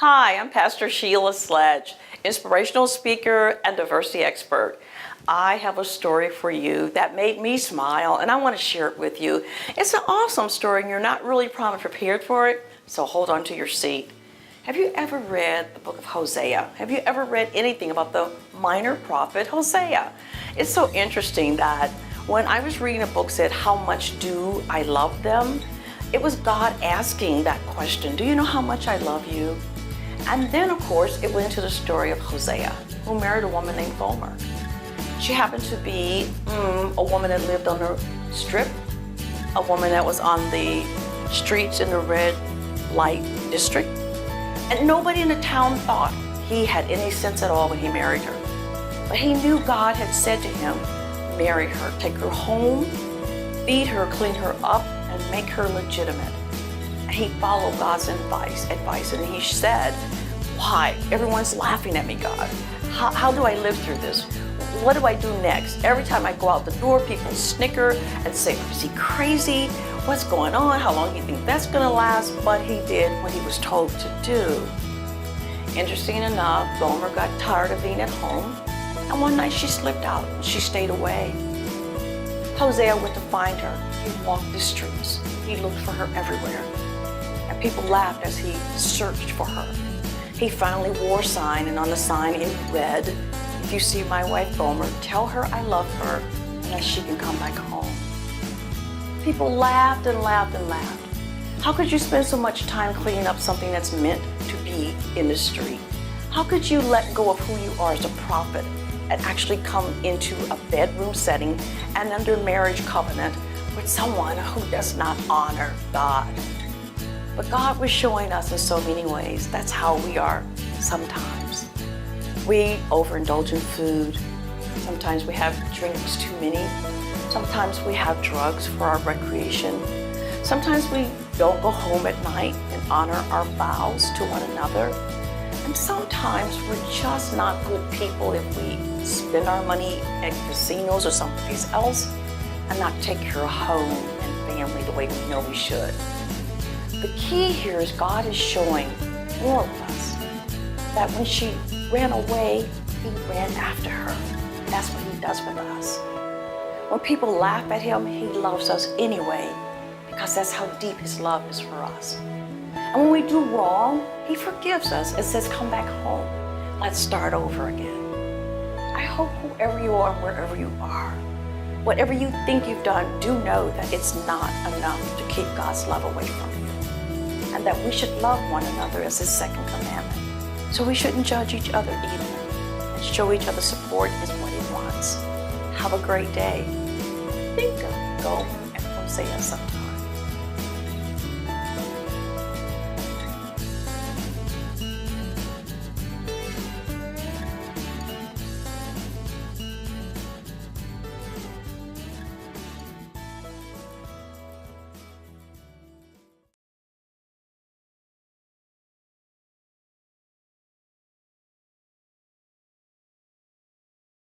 Hi, I'm Pastor Sheila Sledge, inspirational speaker and diversity expert. I have a story for you that made me smile, and I want to share it with you. It's an awesome story, and you're not really probably prepared for it, so hold on to your seat. Have you ever read the book of Hosea? Have you ever read anything about the minor prophet Hosea? It's so interesting that when I was reading a book that said, "How much do I love them?" It was God asking that question, do you know how much I love you? And then, of course, it went into the story of Hosea, who married a woman named Gomer. She happened to be a woman that lived on the strip, a woman that was on the streets in the red light district. And nobody in the town thought he had any sense at all when he married her. But he knew God had said to him, marry her, take her home, feed her, clean her up, and make her legitimate. He followed God's advice, and he said, why? Everyone's laughing at me, God. How do I live through this? What do I do next? Every time I go out the door, people snicker and say, is he crazy? What's going on? How long do you think that's gonna last? But he did what he was told to do. Interesting enough, Gomer got tired of being at home, and one night she slipped out and she stayed away. Hosea went to find her. He walked the streets. He looked for her everywhere. And people laughed as he searched for her. He finally wore a sign, and on the sign it read, if you see my wife Gomer, tell her I love her and that she can come back home. People laughed and laughed and laughed. How could you spend so much time cleaning up something that's meant to be in the street? How could you let go of who you are as a prophet and actually come into a bedroom setting and under marriage covenant with someone who does not honor God? But God was showing us in so many ways that's how we are sometimes. We overindulge in food. Sometimes we have drinks too many. Sometimes we have drugs for our recreation. Sometimes we don't go home at night and honor our vows to one another. And sometimes we're just not good people if we spend our money at casinos or someplace else and not take care of home and family the way we know we should. The key here is God is showing more of us that when she ran away, he ran after her. That's what he does with us. When people laugh at him, he loves us anyway, because that's how deep his love is for us. And when we do wrong, he forgives us and says, come back home. Let's start over again. I hope whoever you are, wherever you are, whatever you think you've done, do know that it's not enough to keep God's love away from you. And that we should love one another as his second commandment. So we shouldn't judge each other either. And show each other support is what he wants. Have a great day. Think of Gomer and Hosea sometime.